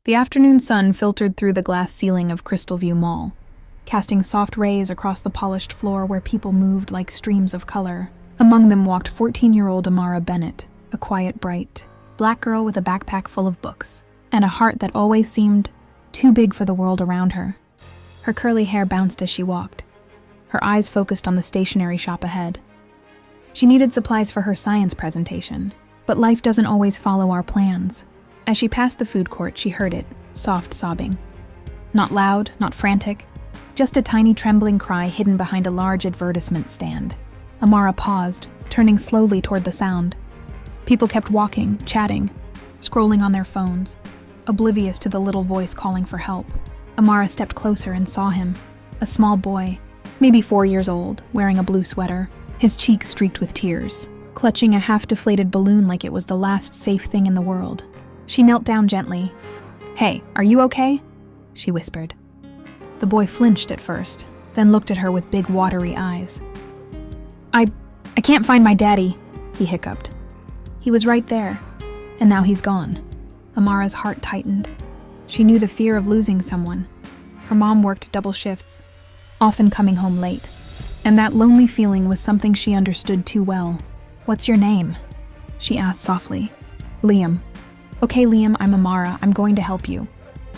The afternoon sun filtered through the glass ceiling of Crystal View Mall, casting soft rays across the polished floor where people moved like streams of color. Among them walked 14-year-old Amara Bennett, a quiet, bright, black girl with a backpack full of books, and a heart that always seemed too big for the world around her. Her curly hair bounced as she walked, her eyes focused on the stationery shop ahead. She needed supplies for her science presentation, but life doesn't always follow our plans. As she passed the food court, she heard it, soft sobbing. Not loud, not frantic, just a tiny trembling cry hidden behind a large advertisement stand. Amara paused, turning slowly toward the sound. People kept walking, chatting, scrolling on their phones, oblivious to the little voice calling for help. Amara stepped closer and saw him, a small boy, maybe 4 years old, wearing a blue sweater, his cheeks streaked with tears, clutching a half-deflated balloon like it was the last safe thing in the world. She knelt down gently. "Hey, are you okay?" she whispered. The boy flinched at first, then looked at her with big watery eyes. I can't find my daddy," he hiccuped. He was right there, and now he's gone. Amara's heart tightened. She knew the fear of losing someone. Her mom worked double shifts, often coming home late, and that lonely feeling was something she understood too well. "What's your name?" she asked softly. "Liam." "Okay, Liam, I'm Amara. I'm going to help you.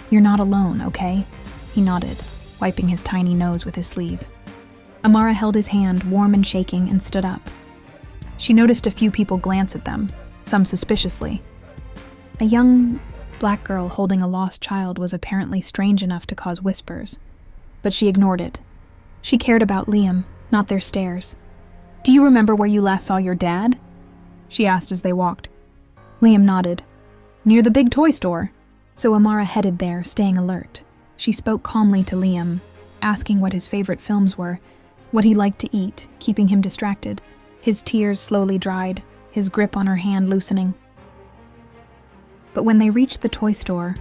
You're not alone, okay?" He nodded, wiping his tiny nose with his sleeve. Amara held his hand, warm and shaking, and stood up. She noticed a few people glance at them, some suspiciously. A young black girl holding a lost child was apparently strange enough to cause whispers, but she ignored it. She cared about Liam, not their stares. "Do you remember where you last saw your dad?" she asked as they walked. Liam nodded. "Near the big toy store." So Amara headed there, staying alert. She spoke calmly to Liam, asking what his favorite films were, what he liked to eat, keeping him distracted. His tears slowly dried, his grip on her hand loosening. But when they reached the toy store,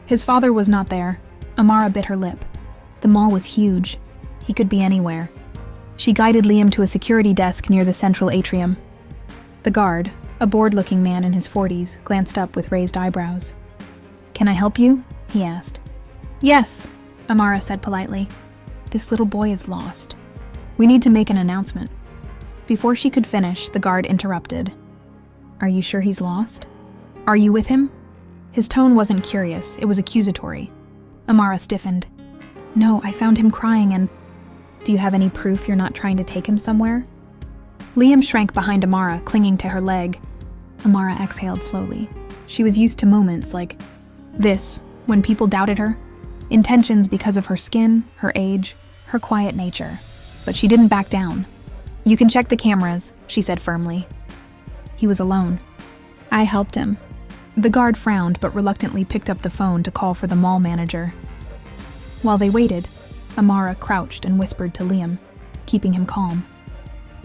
his father was not there. Amara bit her lip. The mall was huge. He could be anywhere. She guided Liam to a security desk near the central atrium. The guard, a bored-looking man in his 40s, glanced up with raised eyebrows. "Can I help you?" he asked. "Yes," Amara said politely. "This little boy is lost. We need to make an announcement." Before she could finish, the guard interrupted. "Are you sure he's lost? Are you with him?" His tone wasn't curious, it was accusatory. Amara stiffened. "No, I found him crying and... Do you have any proof you're not trying to take him somewhere?" Liam shrank behind Amara, clinging to her leg. Amara exhaled slowly. She was used to moments like this, when people doubted her. Intentions because of her skin, her age, her quiet nature. But she didn't back down. "You can check the cameras," she said firmly. He was alone. "I helped him." The guard frowned but reluctantly picked up the phone to call for the mall manager. While they waited, Amara crouched and whispered to Liam, keeping him calm.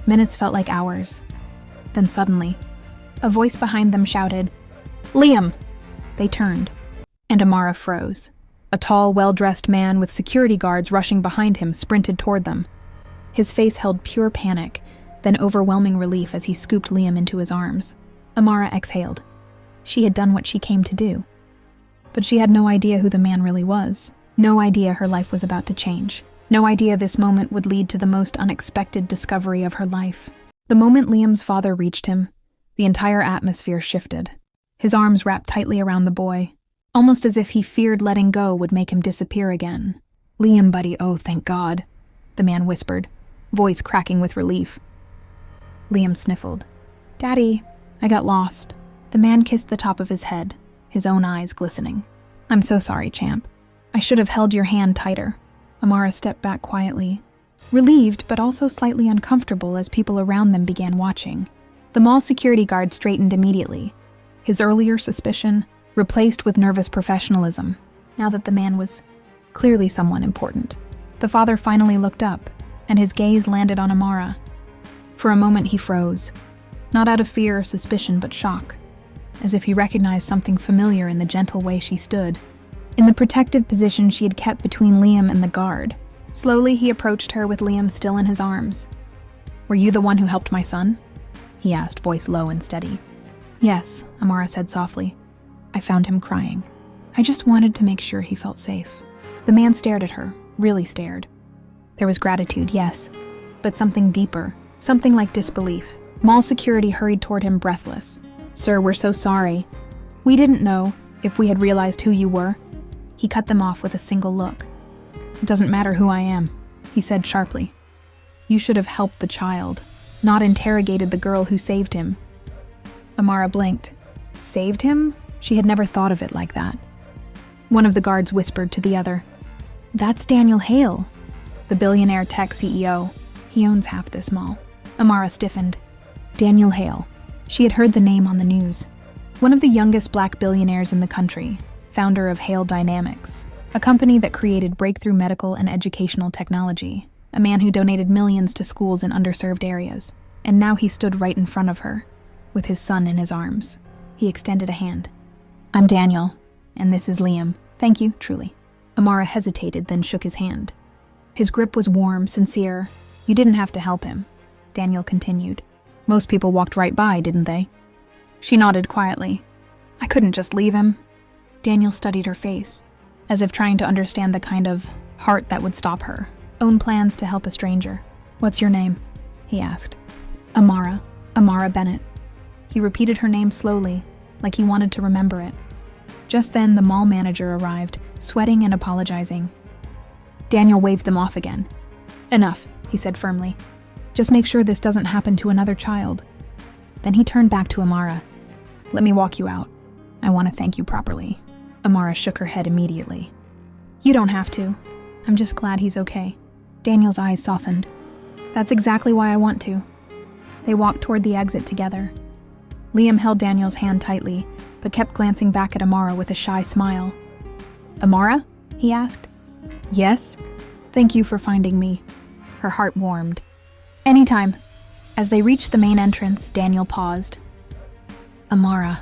Minutes felt like hours. Then suddenly, a voice behind them shouted, "Liam!" They turned, and Amara froze. A tall, well-dressed man with security guards rushing behind him sprinted toward them. His face held pure panic, then overwhelming relief as he scooped Liam into his arms. Amara exhaled. She had done what she came to do. But she had no idea who the man really was. No idea her life was about to change. No idea this moment would lead to the most unexpected discovery of her life. The moment Liam's father reached him, the entire atmosphere shifted. His arms wrapped tightly around the boy, almost as if he feared letting go would make him disappear again. "Liam, buddy, oh, thank God," the man whispered, voice cracking with relief. Liam sniffled. "Daddy, I got lost." The man kissed the top of his head, his own eyes glistening. "I'm so sorry, champ. I should have held your hand tighter." Amara stepped back quietly, relieved but also slightly uncomfortable as people around them began watching. The mall security guard straightened immediately, his earlier suspicion replaced with nervous professionalism, now that the man was clearly someone important. The father finally looked up, and his gaze landed on Amara. For a moment he froze, not out of fear or suspicion but shock, as if he recognized something familiar in the gentle way she stood, in the protective position she had kept between Liam and the guard. Slowly he approached her with Liam still in his arms. "Were you the one who helped my son?" he asked, voice low and steady. "Yes," Amara said softly. "I found him crying. I just wanted to make sure he felt safe. The man stared at her, really stared. There was gratitude, yes, but something deeper, something like disbelief. Mall security hurried toward him breathless. "Sir, we're so sorry. We didn't know if we had realized who you were." He cut them off with a single look. "It doesn't matter who I am," he said sharply. "You should have helped the child, not interrogated the girl who saved him." Amara blinked. Saved him? She had never thought of it like that. One of the guards whispered to the other, "That's Daniel Hale, the billionaire tech CEO. He owns half this mall." Amara stiffened. Daniel Hale. She had heard the name on the news. One of the youngest black billionaires in the country, founder of Hale Dynamics, a company that created breakthrough medical and educational technology, a man who donated millions to schools in underserved areas. And now he stood right in front of her, with his son in his arms. He extended a hand. "I'm Daniel, and this is Liam. Thank you, truly." Amara hesitated, then shook his hand. His grip was warm, sincere. "You didn't have to help him," Daniel continued. "Most people walked right by, didn't they?" She nodded quietly. "I couldn't just leave him." Daniel studied her face, as if trying to understand the kind of heart that would stop her. Own plans to help a stranger. "What's your name?" he asked. "Amara. Amara Bennett." He repeated her name slowly, like he wanted to remember it. Just then, the mall manager arrived, sweating and apologizing. Daniel waved them off again. "Enough," he said firmly. "Just make sure this doesn't happen to another child." Then he turned back to Amara. "Let me walk you out. I want to thank you properly." Amara shook her head immediately. "You don't have to. I'm just glad he's okay." Daniel's eyes softened. "That's exactly why I want to." They walked toward the exit together. Liam held Daniel's hand tightly, but kept glancing back at Amara with a shy smile. "Amara?" he asked. "Yes? Thank you for finding me." Her heart warmed. "Anytime." As they reached the main entrance, Daniel paused. "Amara,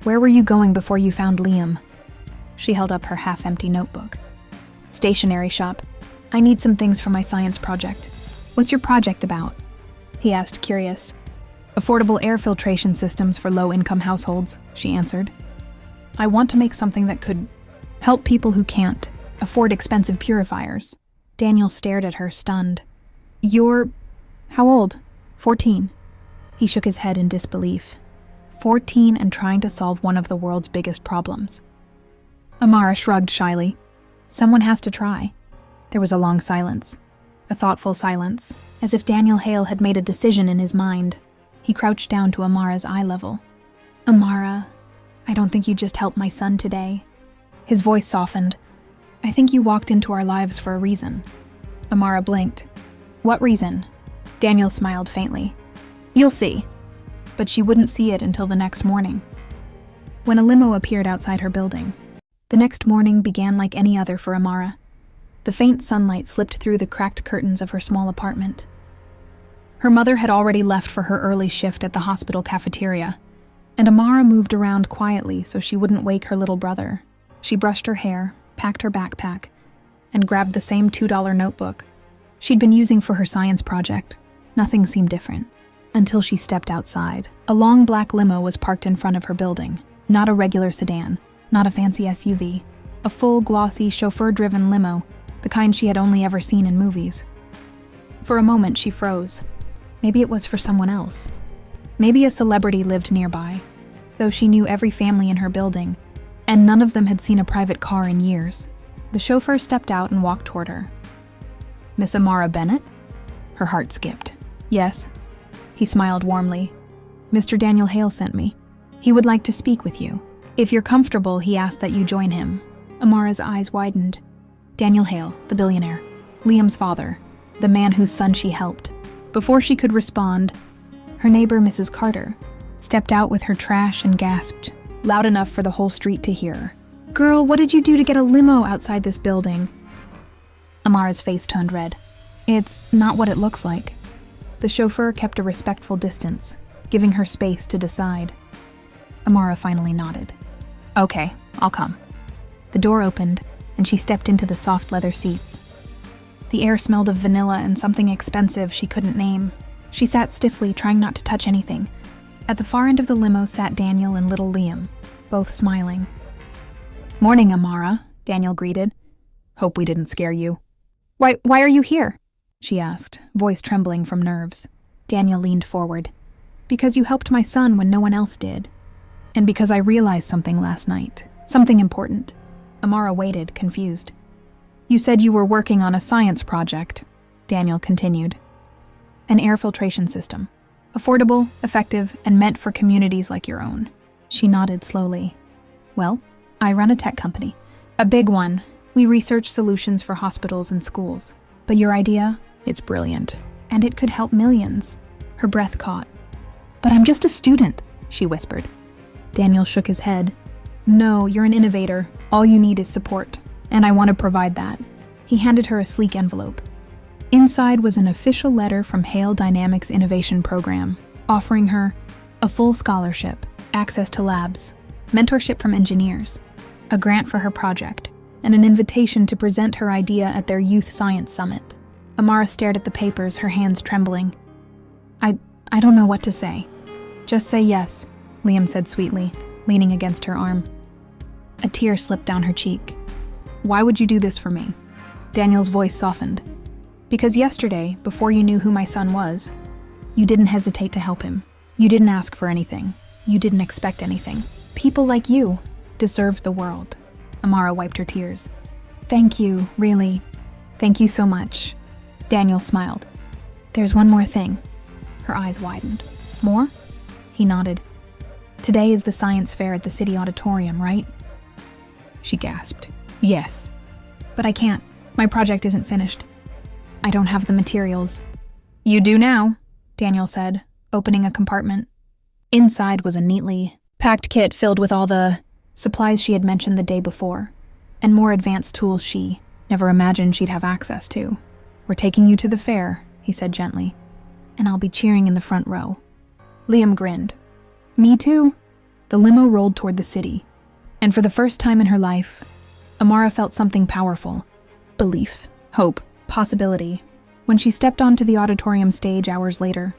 where were you going before you found Liam?" She held up her half-empty notebook. "Stationery shop. I need some things for my science project." "What's your project about?" he asked, curious. "Affordable air filtration systems for low-income households," she answered. "I want to make something that could help people who can't afford expensive purifiers." Daniel stared at her, stunned. "You're how old?" 14. He shook his head in disbelief. 14 and trying to solve one of the world's biggest problems. Amara shrugged shyly. "Someone has to try." There was a long silence. A thoughtful silence, as if Daniel Hale had made a decision in his mind. He crouched down to Amara's eye level. "Amara, I don't think you just helped my son today." His voice softened. "I think you walked into our lives for a reason." Amara blinked. "What reason?" Daniel smiled faintly. "You'll see." But she wouldn't see it until the next morning, when a limo appeared outside her building. The next morning began like any other for Amara. The faint sunlight slipped through the cracked curtains of her small apartment. Her mother had already left for her early shift at the hospital cafeteria, and Amara moved around quietly so she wouldn't wake her little brother. She brushed her hair, packed her backpack, and grabbed the same $2 notebook she'd been using for her science project. Nothing seemed different, until she stepped outside. A long black limo was parked in front of her building. Not a regular sedan, not a fancy SUV. A full, glossy, chauffeur-driven limo, the kind she had only ever seen in movies. For a moment, she froze. Maybe it was for someone else. Maybe a celebrity lived nearby, though she knew every family in her building, and none of them had seen a private car in years. The chauffeur stepped out and walked toward her. "Miss Amara Bennett?" Her heart skipped. "Yes." He smiled warmly. "Mr. Daniel Hale sent me. He would like to speak with you. If you're comfortable, he asked that you join him." Amara's eyes widened. Daniel Hale, the billionaire. Liam's father, the man whose son she helped. Before she could respond, her neighbor, Mrs. Carter, stepped out with her trash and gasped, loud enough for the whole street to hear. "Girl, what did you do to get a limo outside this building?" Amara's face turned red. "It's not what it looks like." The chauffeur kept a respectful distance, giving her space to decide. Amara finally nodded. "Okay, I'll come." The door opened, and she stepped into the soft leather seats. The air smelled of vanilla and something expensive she couldn't name. She sat stiffly, trying not to touch anything. At the far end of the limo sat Daniel and little Liam, both smiling. "Morning, Amara," Daniel greeted. "Hope we didn't scare you." Why are you here?" she asked, voice trembling from nerves. Daniel leaned forward. "Because you helped my son when no one else did. And because I realized something last night. Something important." Amara waited, confused. "You said you were working on a science project," Daniel continued. "An air filtration system. Affordable, effective, and meant for communities like your own." She nodded slowly. "Well, I run a tech company. A big one. We research solutions for hospitals and schools. But your idea? It's brilliant. And it could help millions." Her breath caught. "But I'm just a student," she whispered. Daniel shook his head. "No, you're an innovator. All you need is support. And I want to provide that." He handed her a sleek envelope. Inside was an official letter from Hale Dynamics Innovation Program, offering her a full scholarship, access to labs, mentorship from engineers, a grant for her project, and an invitation to present her idea at their Youth Science Summit. Amara stared at the papers, her hands trembling. I don't know what to say." "Just say yes," Liam said sweetly, leaning against her arm. A tear slipped down her cheek. "Why would you do this for me?" Daniel's voice softened. "Because yesterday, before you knew who my son was, you didn't hesitate to help him. You didn't ask for anything. You didn't expect anything. People like you deserved the world." Amara wiped her tears. "Thank you, really. Thank you so much." Daniel smiled. "There's one more thing." Her eyes widened. "More?" He nodded. "Today is the science fair at the city auditorium, right?" She gasped. "Yes." "But I can't. My project isn't finished. I don't have the materials." "You do now," Daniel said, opening a compartment. Inside was a neatly packed kit filled with all the supplies she had mentioned the day before, and more advanced tools she never imagined she'd have access to. "We're taking you to the fair," he said gently, "and I'll be cheering in the front row." Liam grinned. "Me too." The limo rolled toward the city, and for the first time in her life, Amara felt something powerful. Belief, hope, possibility. When she stepped onto the auditorium stage hours later,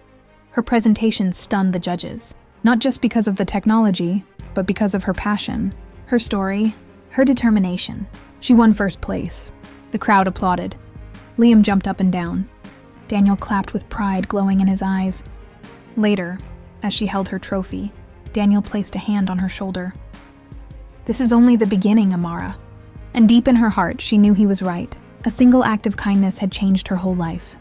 her presentation stunned the judges, not just because of the technology, but because of her passion, her story, her determination. She won first place. The crowd applauded. Liam jumped up and down. Daniel clapped with pride glowing in his eyes. Later, as she held her trophy, Daniel placed a hand on her shoulder. "This is only the beginning, Amara." And deep in her heart, she knew he was right. A single act of kindness had changed her whole life.